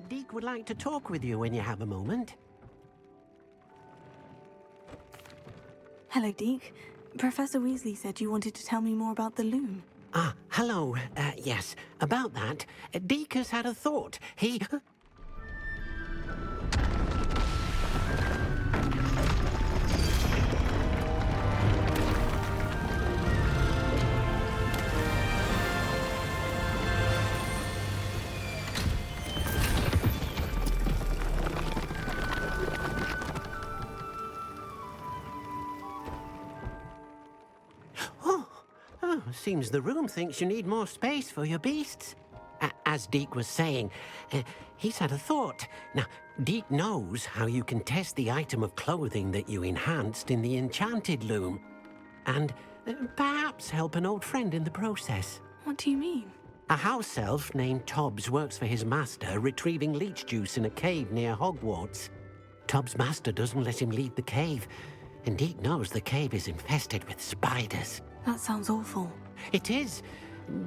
Deke would like to talk with you when you have a moment. Hello, Deke. Professor Weasley said you wanted to tell me more about the loom. Ah, hello. Yes, about that. Deke has had a thought. He... Seems the room thinks you need more space for your beasts. As Deke was saying, he's had a thought. Now, Deke knows how you can test the item of clothing that you enhanced in the enchanted loom. And perhaps help an old friend in the process. What do you mean? A house elf named Tobbs works for his master, retrieving leech juice in a cave near Hogwarts. Tobbs' master doesn't let him leave the cave, and Deke knows the cave is infested with spiders. That sounds awful. It is.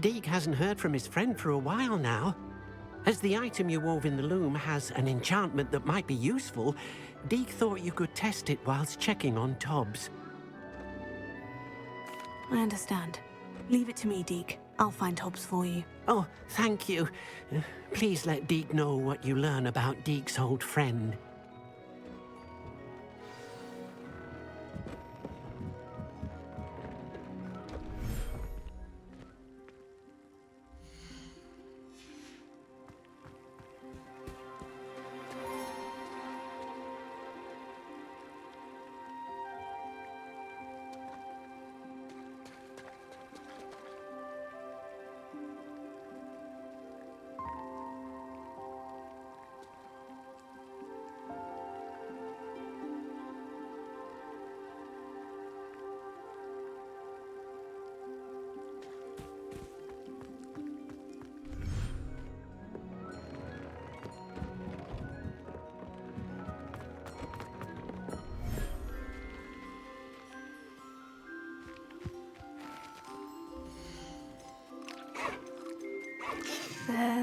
Deke hasn't heard from his friend for a while now. As the item you wove in the loom has an enchantment that might be useful, Deke thought you could test it whilst checking on Tobbs. I understand. Leave it to me, Deke. I'll find Tobbs for you. Oh, thank you. Please let Deke know what you learn about Deke's old friend.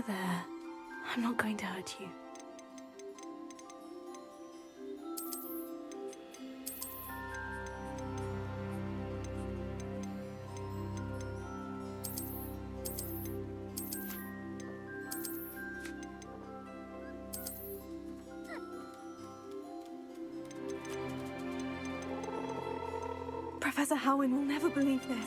There. I'm not going to hurt you. Professor Howin will never believe this.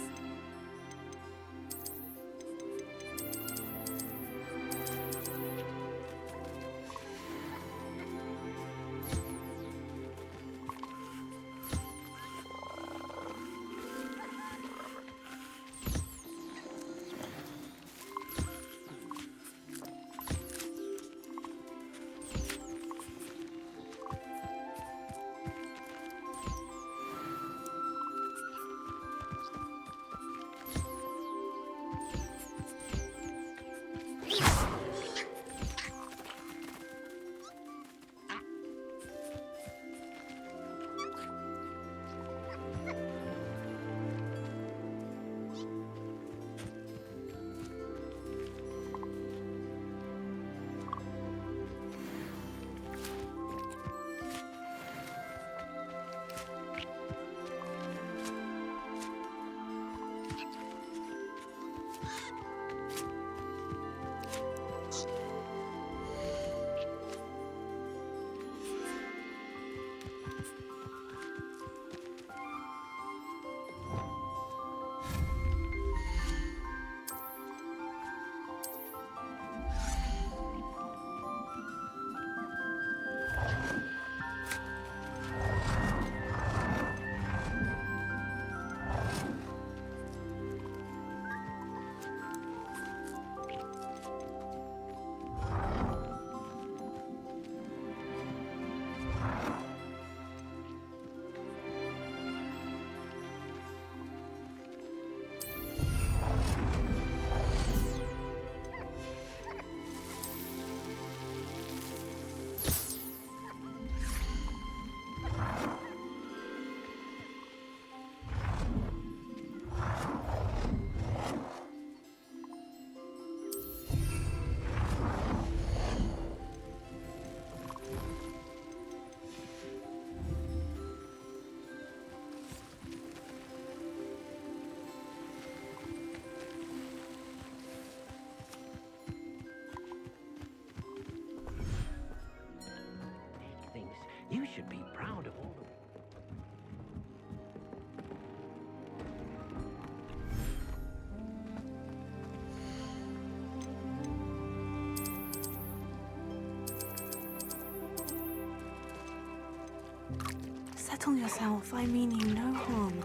Settle yourself. I mean you no harm.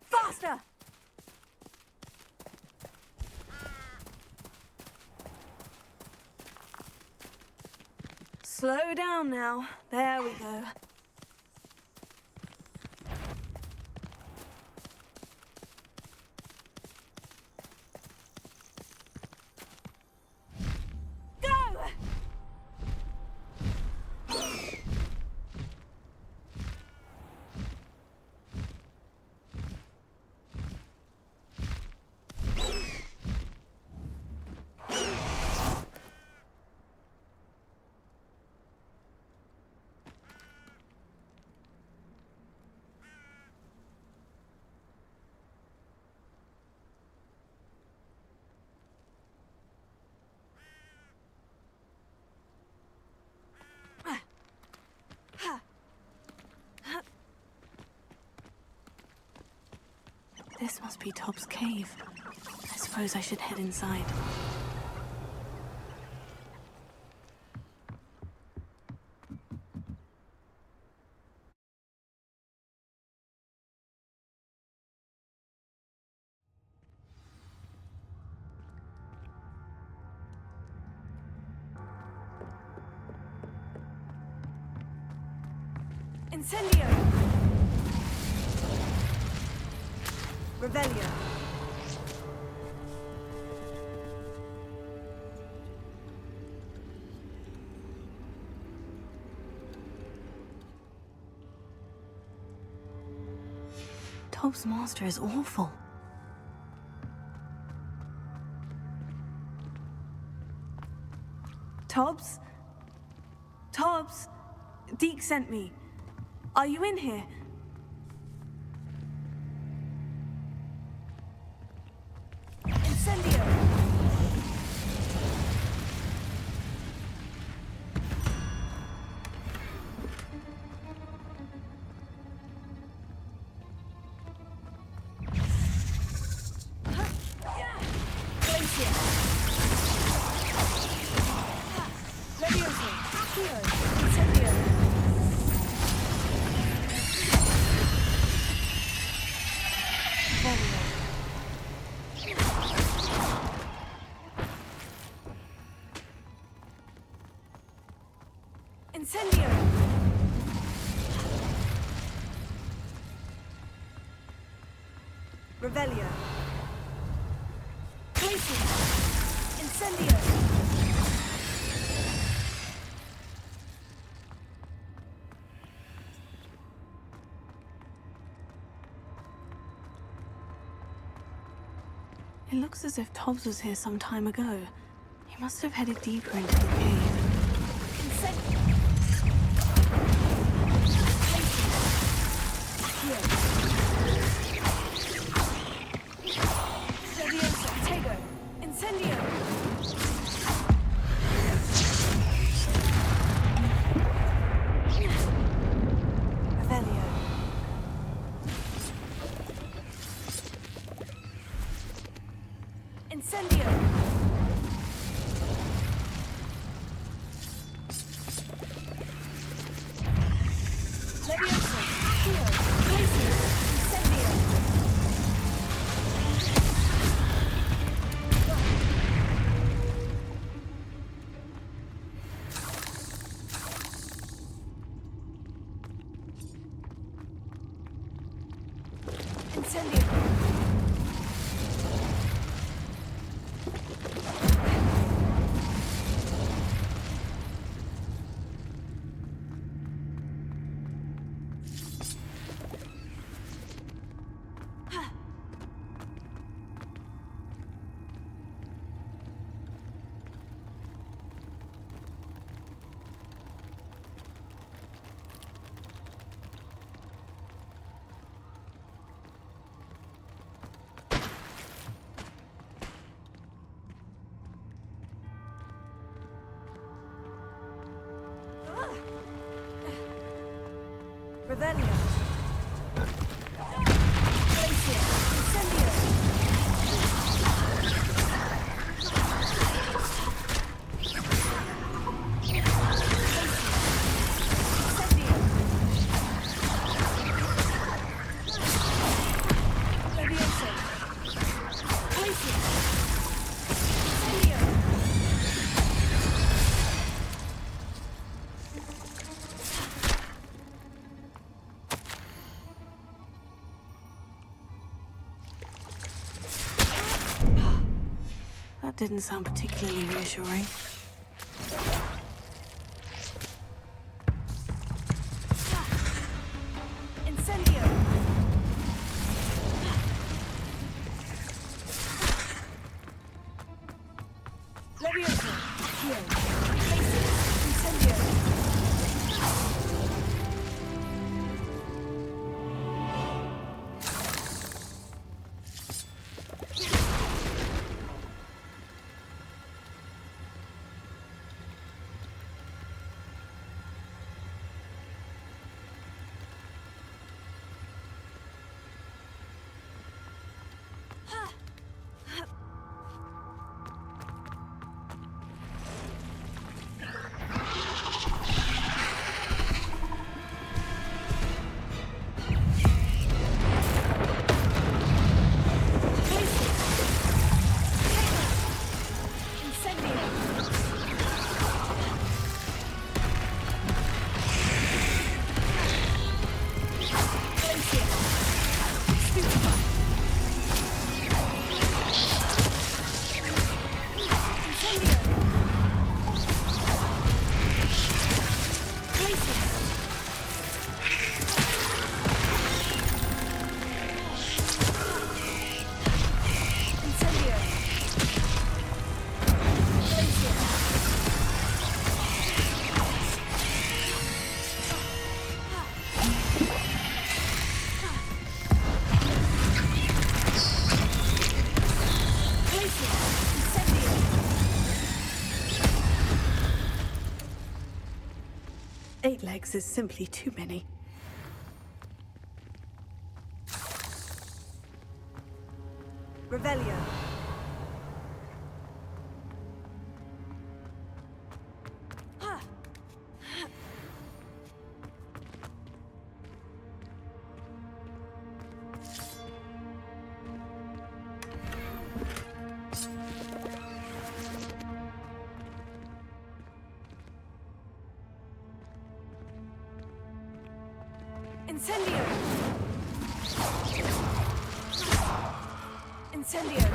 Faster! Slow down now. There we go. This must be Tob's cave. I suppose I should head inside. Incendio! Revelio. Tob's master is awful. Tobbs? Tobbs? Deke sent me. Are you in here? Incendio! Incendio! Revelio. Crucio. Incendio. looks as if Tobbs was here some time ago. He must have headed deeper into the cave. Revelio. Crucio. Incendio. Levioso. Crucio. Incendio. That didn't sound particularly reassuring. Incendio. Levioso. Heal. Places. Incendio. Eight legs is simply too many. Revelio. Incendio. Incendio.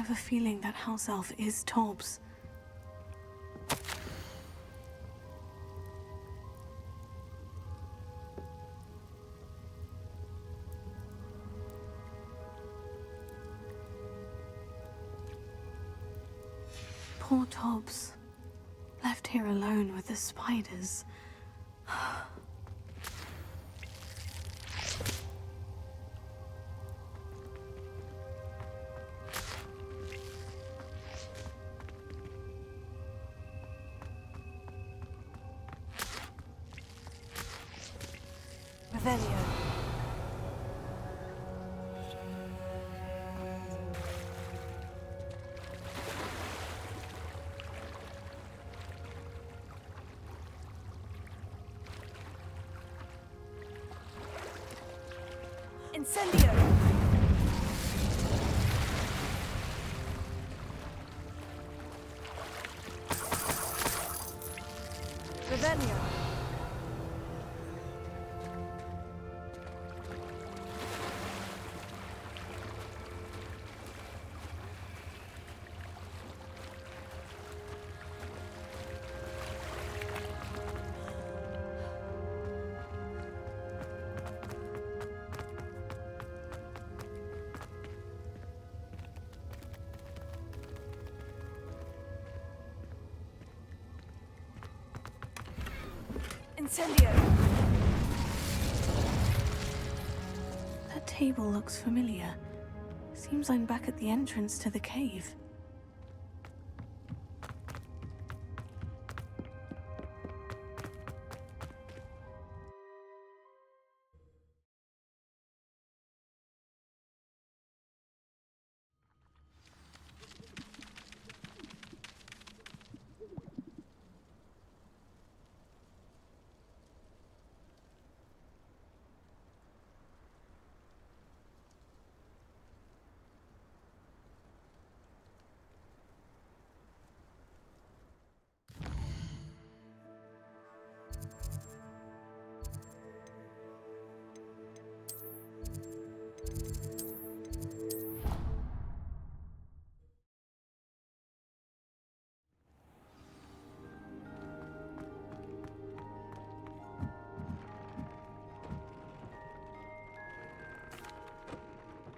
have a feeling that house elf is Tobbs. Poor Tobbs. Left here alone with the spiders. Revelio. Incendio. Revelio. Incendio. That table looks familiar. Seems I'm back at the entrance to the cave.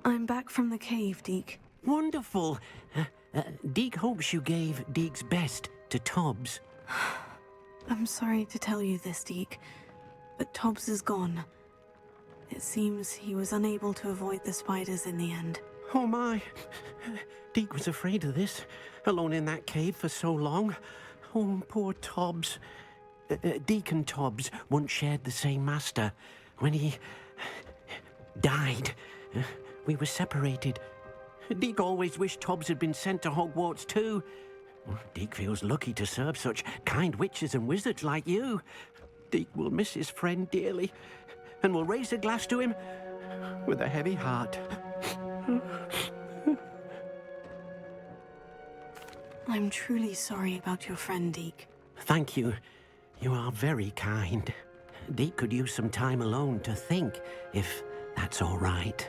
I'm back from the cave, Deke. Wonderful. Deke hopes you gave Deke's best to Tobbs. I'm sorry to tell you this, Deke, but Tobbs is gone. It seems he was unable to avoid the spiders in the end. Oh my. Deke was afraid of this, alone in that cave for so long. Oh, poor Tobbs. Deke and Tobbs once shared the same master. When he died, we were separated. Deke always wished Tobbs had been sent to Hogwarts too. Deke feels lucky to serve such kind witches and wizards like you. Deke will miss his friend dearly, and will raise a glass to him with a heavy heart. I'm truly sorry about your friend, Deke. Thank you. You are very kind. Deke could use some time alone to think, if that's all right.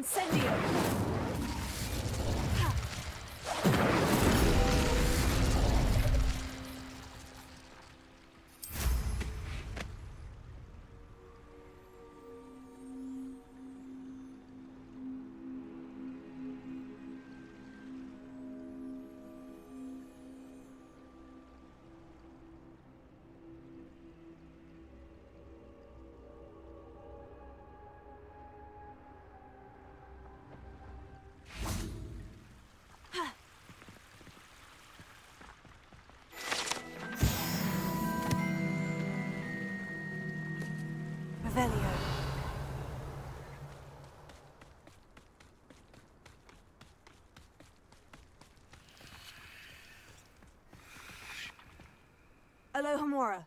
Incendio! Revelio. Alohomora.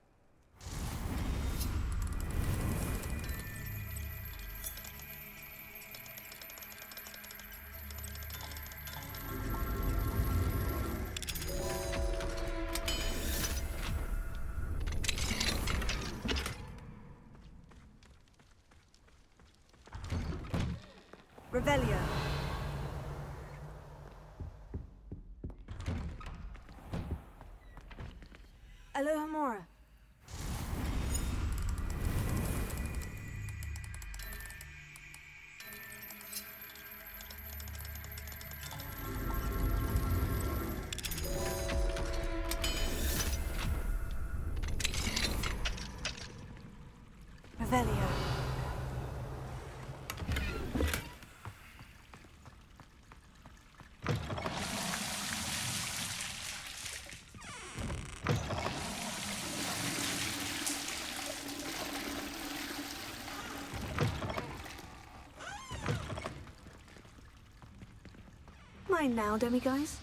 Revelio. Alohomora. Revelio. Mine now, demiguise.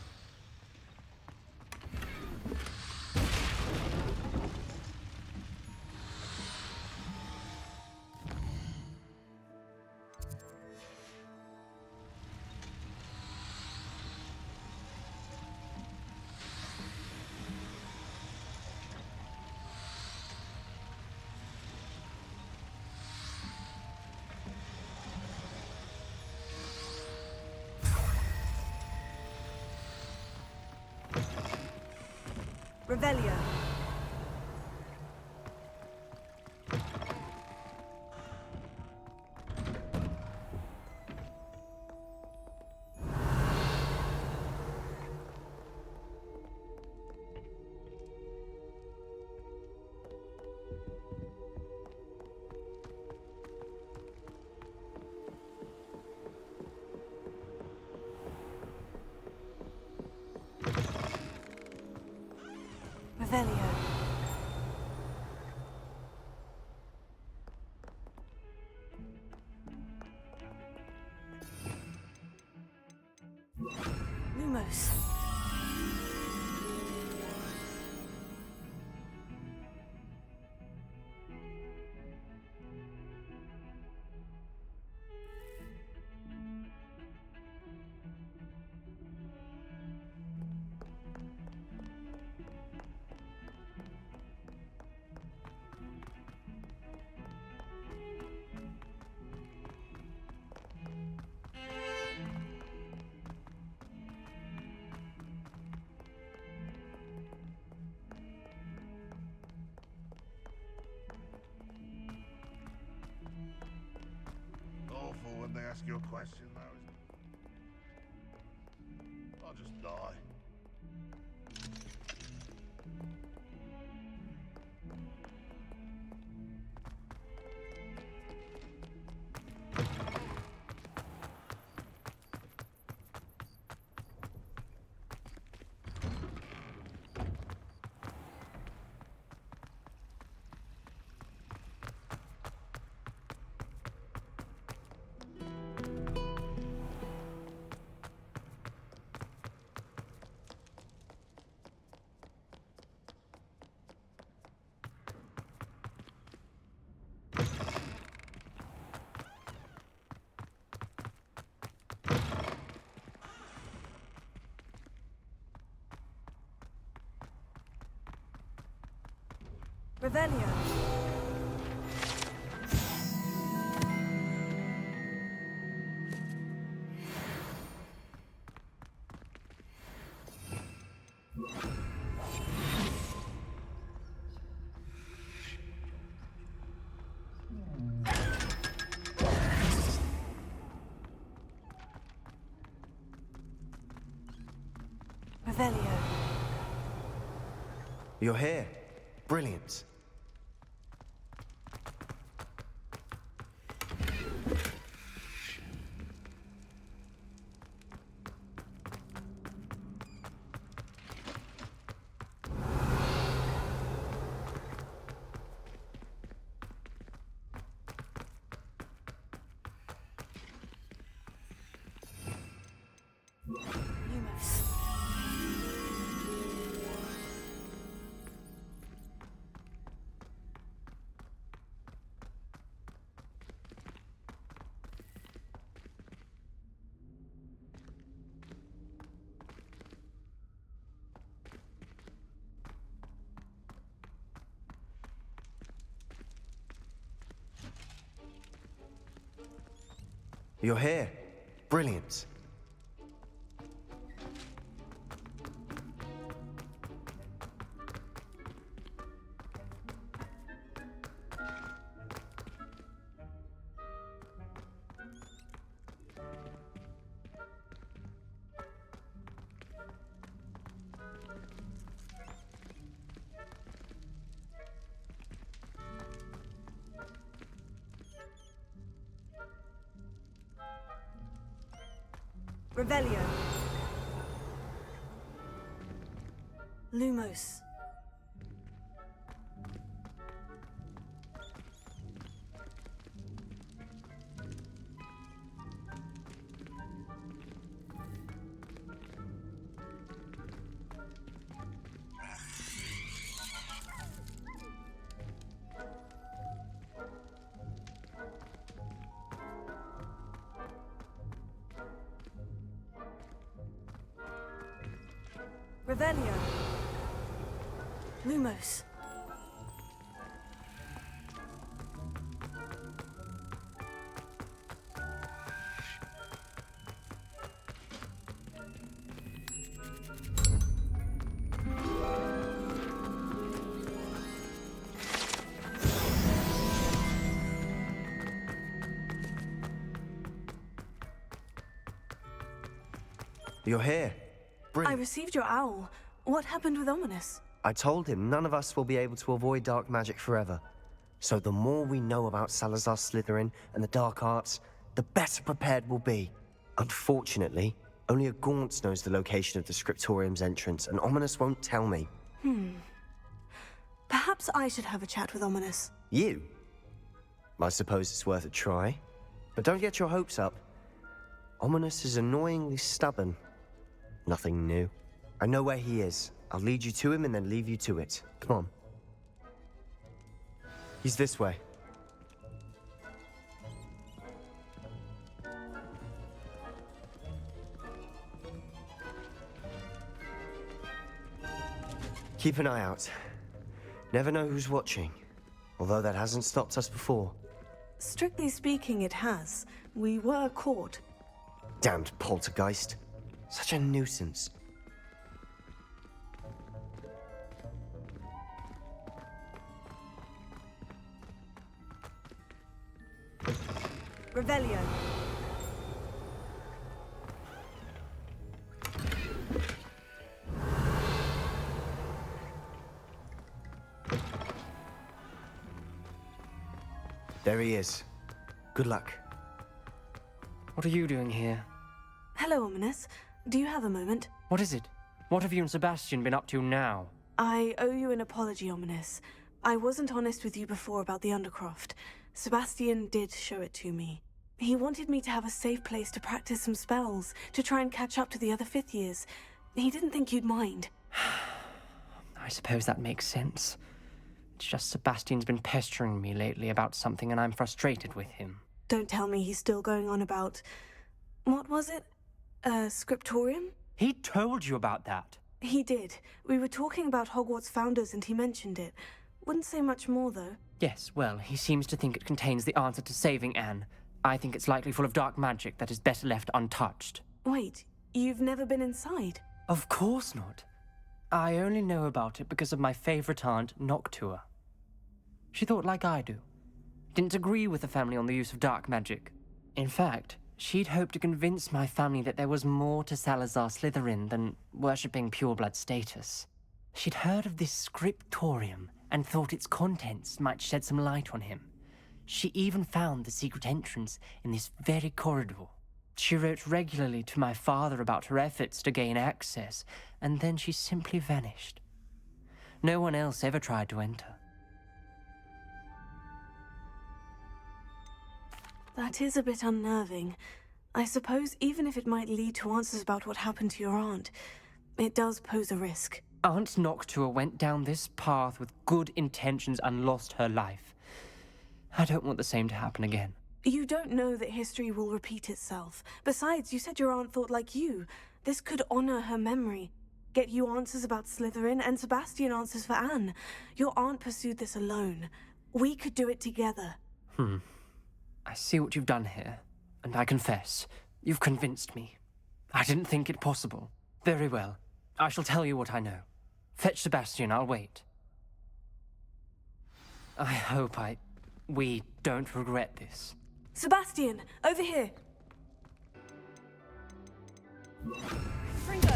Revelio. Revelio. Lumos. Awful when they ask you a question, though, isn't it? I'll just die. Revelio. Revelio. You're here. Brilliant. Lumos. You're here. Brilliant. Revelio. Lumos. Revelio. Lumos. You're here. I Brilliant. received your owl. What happened with Ominous? I told him none of us will be able to avoid dark magic forever. So the more we know about Salazar Slytherin and the dark arts, the better prepared we'll be. Unfortunately, only a Gaunt knows the location of the Scriptorium's entrance, and Ominous won't tell me. Perhaps I should have a chat with Ominous. You? I suppose it's worth a try. But don't get your hopes up. Ominous is annoyingly stubborn. Nothing new. I know where he is. I'll lead you to him and then leave you to it. Come on. He's this way. Keep an eye out. Never know who's watching. Although that hasn't stopped us before. Strictly speaking, it has. We were caught. Damned poltergeist. Such a nuisance. Revelio. There he is. Good luck. What are you doing here? Hello, Ominous. Do you have a moment? What is it? What have you and Sebastian been up to now? I owe you an apology, Ominous. I wasn't honest with you before about the Undercroft. Sebastian did show it to me. He wanted me to have a safe place to practice some spells, to try and catch up to the other fifth years. He didn't think you'd mind. I suppose that makes sense. It's just Sebastian's been pestering me lately about something and I'm frustrated with him. Don't tell me he's still going on about... What was it? Scriptorium? He told you about that? He did. We were talking about Hogwarts founders and he mentioned it. Wouldn't say much more, though. Yes, well, he seems to think it contains the answer to saving Anne. I think it's likely full of dark magic that is better left untouched. Wait, you've never been inside? Of course not. I only know about it because of my favorite aunt, Noctua. She thought like I do. Didn't agree with the family on the use of dark magic. In fact, She'd hoped to convince my family that there was more to Salazar Slytherin than worshipping pureblood status. She'd heard of this scriptorium and thought its contents might shed some light on him. She even found the secret entrance in this very corridor. She wrote regularly to my father about her efforts to gain access, and then she simply vanished. No one else ever tried to enter. That is a bit unnerving. I suppose even if it might lead to answers about what happened to your aunt, it does pose a risk. Aunt Noctua went down this path with good intentions and lost her life. I don't want the same to happen again. You don't know that history will repeat itself. Besides, you said your aunt thought like you. This could honor her memory. Get you answers about Slytherin, and Sebastian answers for Anne. Your aunt pursued this alone. We could do it together. I see what you've done here, and I confess, you've convinced me. I didn't think it possible. Very well. I shall tell you what I know. Fetch Sebastian, I'll wait. I hope we don't regret this. Sebastian, over here. Fringo!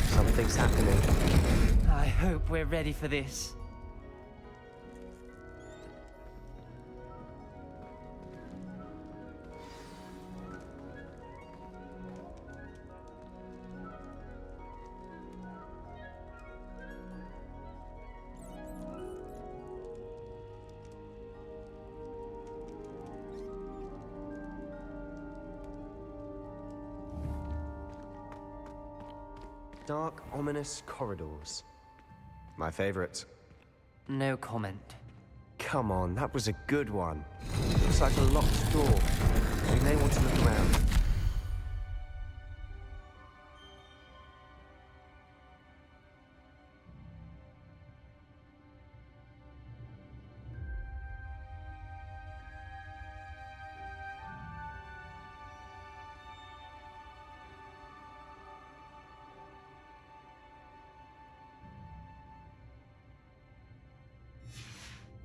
Something's happening. I hope we're ready for this. Dark, ominous corridors. My favorite. No comment. Come on, that was a good one. Looks like a locked door. We may want to look around.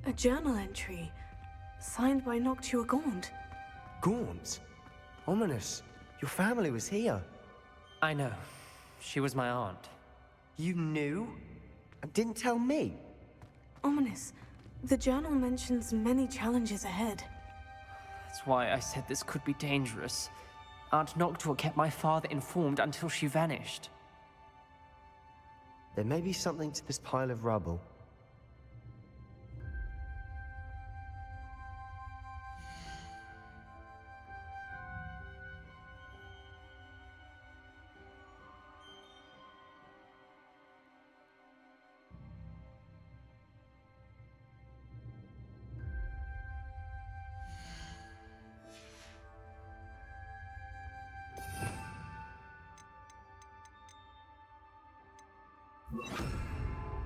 A journal entry. Signed by Noctua Gaunt. Gaunt? Ominous. Your family was here. I know. She was my aunt. You knew? And didn't tell me? Ominous. The journal mentions many challenges ahead. That's why I said this could be dangerous. Aunt Noctua kept my father informed until she vanished. There may be something to this pile of rubble.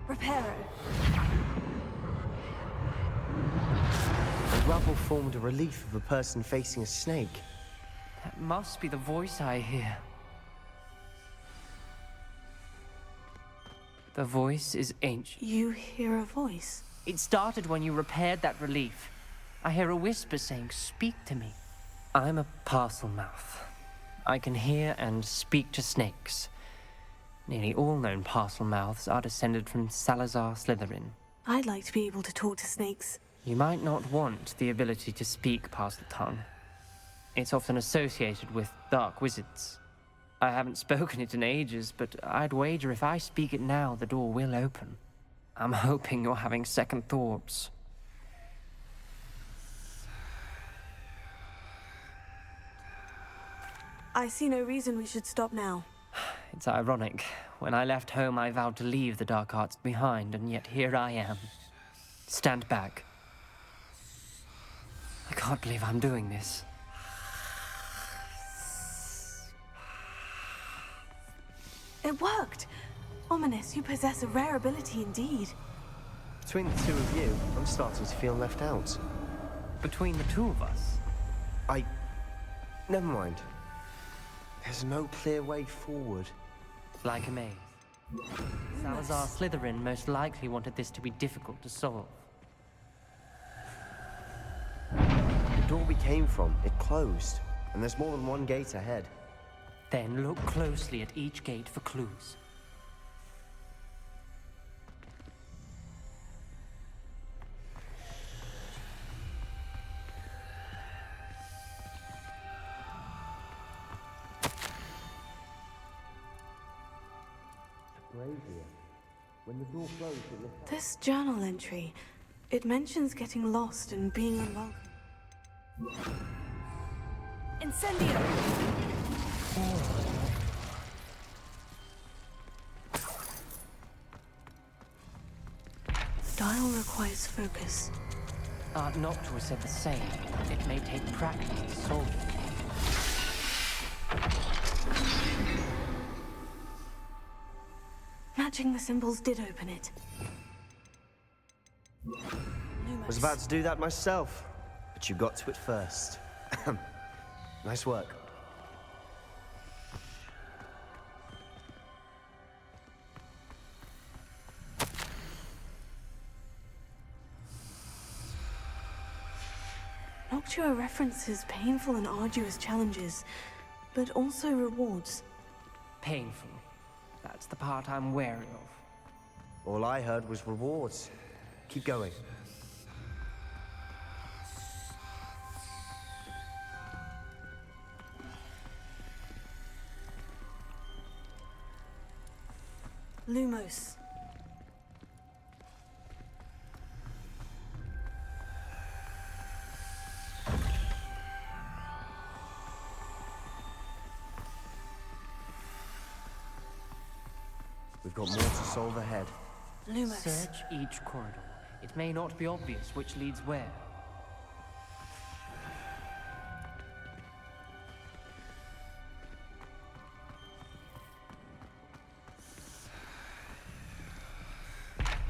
Reparo. The rubble formed a relief of a person facing a snake. That must be the voice I hear. The voice is ancient. You hear a voice. It started when you repaired that relief. I hear a whisper saying, "Speak to me." I'm a parcel mouth. I can hear and speak to snakes. Nearly all known parcel mouths are descended from Salazar Slytherin. I'd like to be able to talk to snakes. You might not want the ability to speak parcel tongue. It's often associated with dark wizards. I haven't spoken it in ages, but I'd wager if I speak it now, the door will open. I'm hoping you're having second thoughts. I see no reason we should stop now. It's ironic. When I left home, I vowed to leave the dark arts behind, and yet here I am. Stand back. I can't believe I'm doing this. It worked! Ominous, you possess a rare ability indeed. Between the two of you, I'm starting to feel left out. Between the two of us, Never mind. There's no clear way forward. like a maze. Salazar Slytherin most likely wanted this to be difficult to solve. The door we came from, it closed. And there's more than one gate ahead. Then look closely at each gate for clues. When the door closed, it looked... This journal entry, it mentions getting lost and being unwelcome. Incendio! The dial requires focus. Aunt Noctua said the same. It may take practice to solve it. Matching the symbols did open it. I was about to do that myself, but you got to it first. Nice work. Noctua references painful and arduous challenges, but also rewards. Painful. That's the part I'm wary of. All I heard was rewards. Keep going. Lumos. We've got more to solve ahead. Lumos. Search each corridor. It may not be obvious which leads where.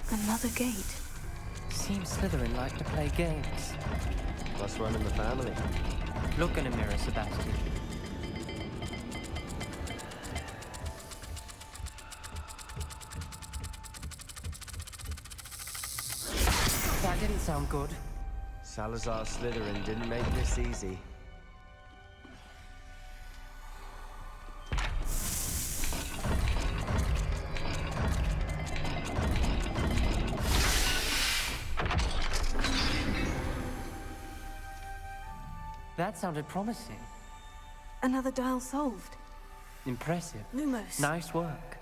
Another gate. Seems Slytherin like to play games. Must run in the family. Look in a mirror, Sebastian. That didn't sound good. Salazar Slytherin didn't make this easy. That sounded promising. Another dial solved. Impressive. Lumos. Nice work.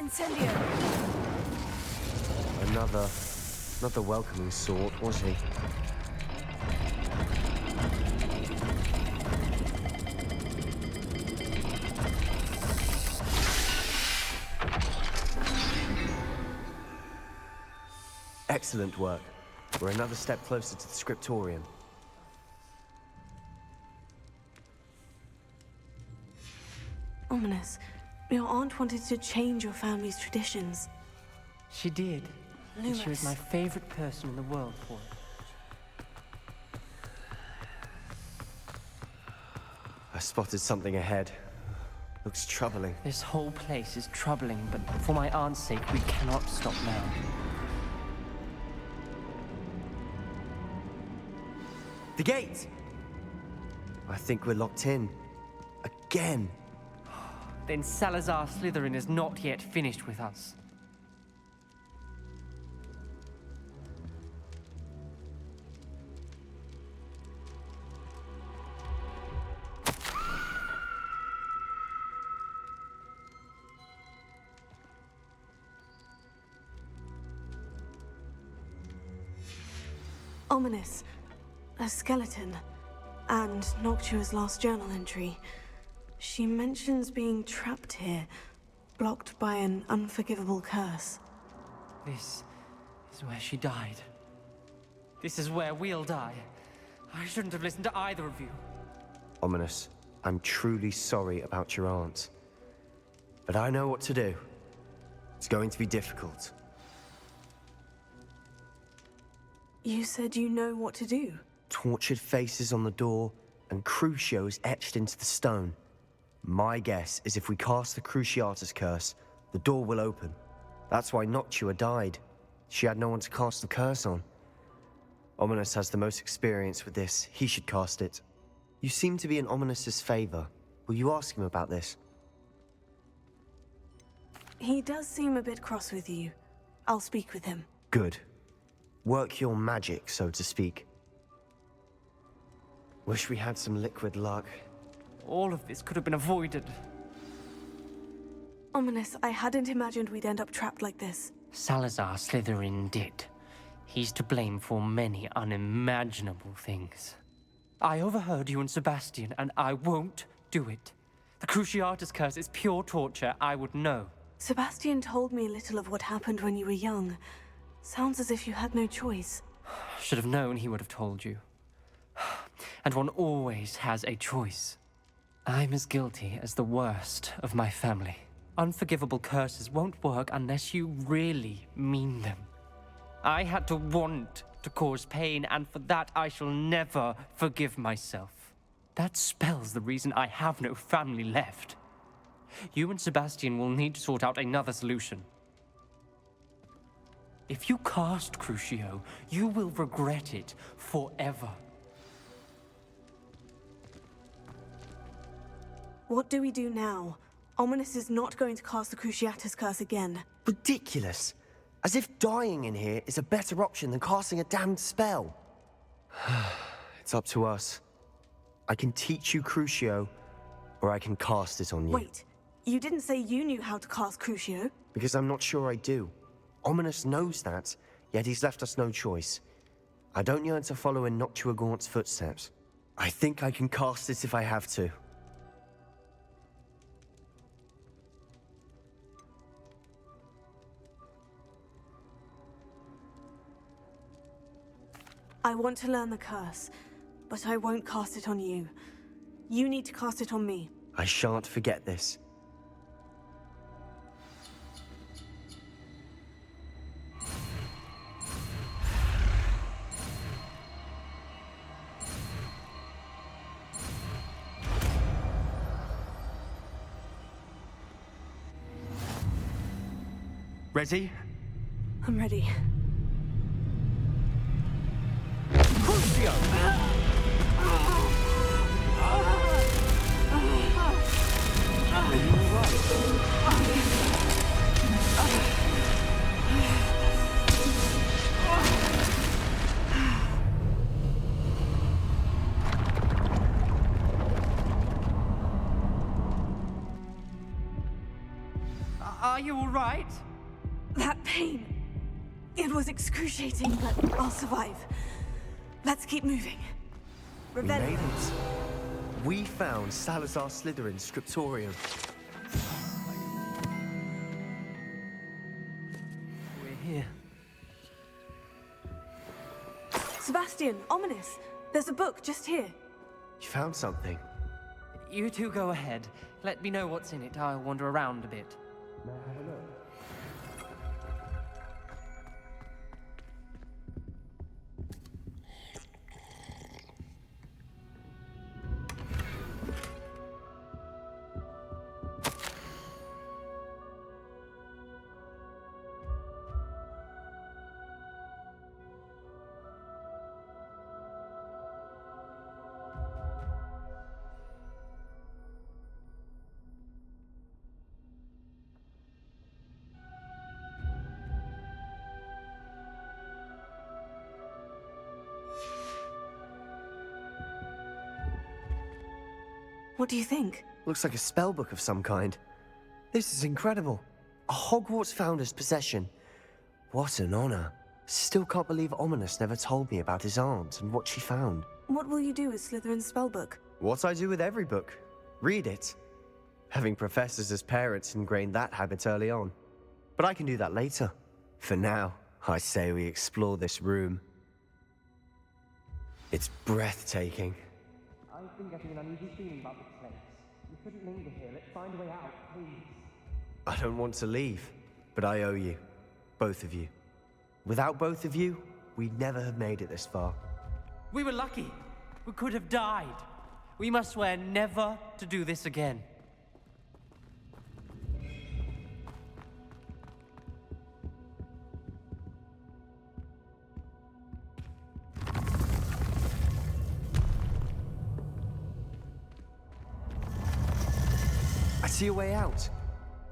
Incendio! Not the welcoming sort, was he? Excellent work. We're another step closer to the scriptorium. Ominous. Your aunt wanted to change your family's traditions. She did. And she was Lumos. my favorite person in the world for it. I spotted something ahead. Looks troubling. This whole place is troubling, but for my aunt's sake, we cannot stop now. The gate! I think we're locked in. Again. Then Salazar Slytherin is not yet finished with us. Ominous. A skeleton. And Noctua's last journal entry. She mentions being trapped here, blocked by an unforgivable curse. This is where she died. This is where we'll die. I shouldn't have listened to either of you. Ominous, I'm truly sorry about your aunt. But I know what to do. It's going to be difficult. You said you know what to do. Tortured faces on the door, and Crucio is etched into the stone. My guess is if we cast the Cruciatus curse, the door will open. That's why Noctua died. She had no one to cast the curse on. Ominous has the most experience with this. He should cast it. You seem to be in Ominous's favor. Will you ask him about this? He does seem a bit cross with you. I'll speak with him. Good. Work your magic, so to speak. Wish we had some liquid luck. All of this could have been avoided. Ominous, I hadn't imagined we'd end up trapped like this. Salazar Slytherin did. He's to blame for many unimaginable things. I overheard you and Sebastian, and I won't do it. The Cruciatus curse is pure torture, I would know. Sebastian told me a little of what happened when you were young. Sounds as if you had no choice. Should have known he would have told you. And one always has a choice. I'm as guilty as the worst of my family. Unforgivable curses won't work unless you really mean them. I had to want to cause pain, and for that I shall never forgive myself. That spell's the reason I have no family left. You and Sebastian will need to sort out another solution. If you cast Crucio, you will regret it forever. What do we do now? Ominous is not going to cast the Cruciatus curse again. Ridiculous. As if dying in here is a better option than casting a damned spell. It's up to us. I can teach you Crucio, or I can cast it on you. Wait, you didn't say you knew how to cast Crucio? Because I'm not sure I do. Ominous knows that, yet he's left us no choice. I don't yearn to follow in Noctua Gaunt's footsteps. I think I can cast it if I have to. I want to learn the curse, but I won't cast it on you. You need to cast it on me. I shan't forget this. Ready? I'm ready. Crucio! Are you all right? That pain. It was excruciating, but I'll survive. Let's keep moving. We Revenge. made it. We found Salazar Slytherin's scriptorium. We're here. Sebastian, Ominous. There's a book just here. You found something. You two go ahead. Let me know what's in it. I'll wander around a bit. What do you think? Looks like a spell book of some kind. This is incredible. A Hogwarts founder's possession. What an honor. Still can't believe Ominous never told me about his aunt and what she found. What will you do with Slytherin's spellbook? What I do with every book. Read it. Having professors as parents ingrained that habit early on. But I can do that later. For now, I say we explore this room. It's breathtaking. I've been getting an uneasy feeling about this place. You couldn't linger here. Let's find a way out, please. I don't want to leave, but I owe you. Both of you. Without both of you, we'd never have made it this far. We were lucky. We could have died. We must swear never to do this again. I see a way out.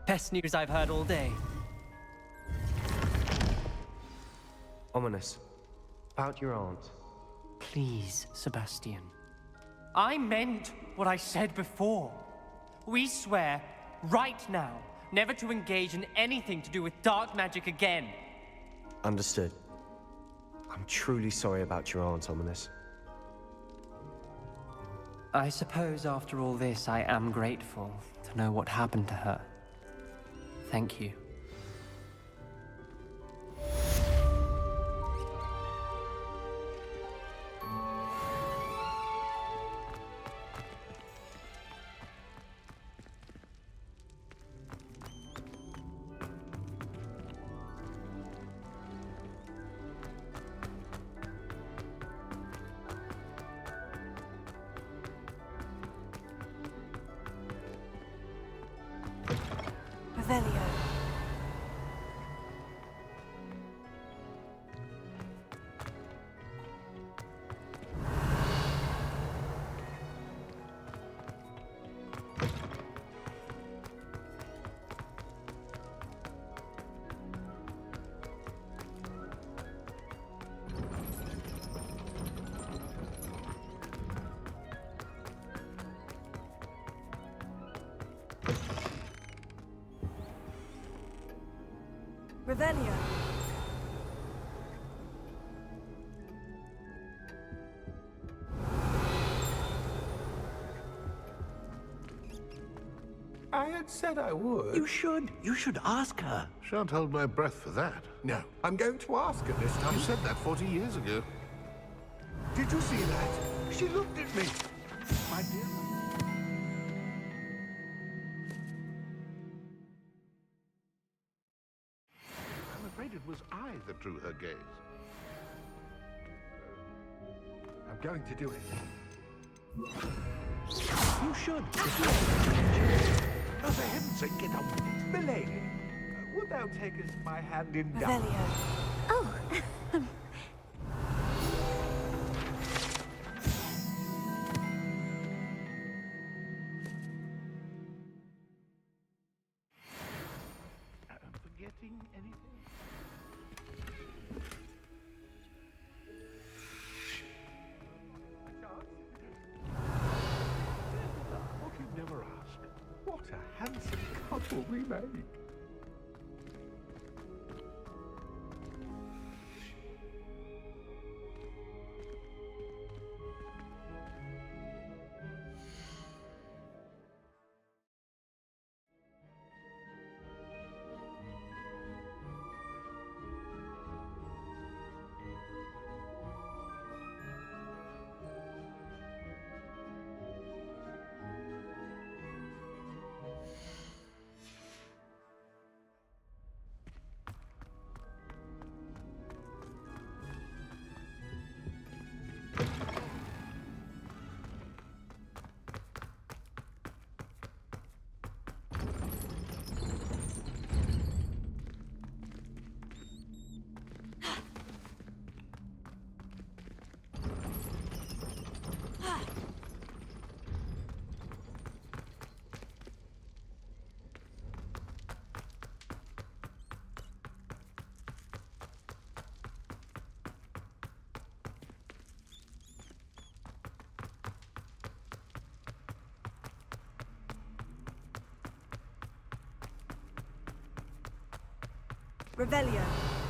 Best news I've heard all day. Ominous. About your aunt. Please, Sebastian. I meant what I said before. We swear, right now, never to engage in anything to do with dark magic again. Understood. I'm truly sorry about your aunt, Ominous. I suppose after all this, I am grateful to know what happened to her. Thank you. Revelio. Revelio. I had said I would. You should. You should ask her. Shan't hold my breath for that. No, I'm going to ask her this time. You said that 40 years ago. Did you see that? She looked at me. My dear. I'm afraid it was I that drew her gaze. I'm going to do it. You should. Oh, for heaven's sake, get on with it. Milady, wilt thou takest my hand in doubt? Revelio. Oh, Forgetting anything? What you'd never ask. What a handsome couple we make. Revelio.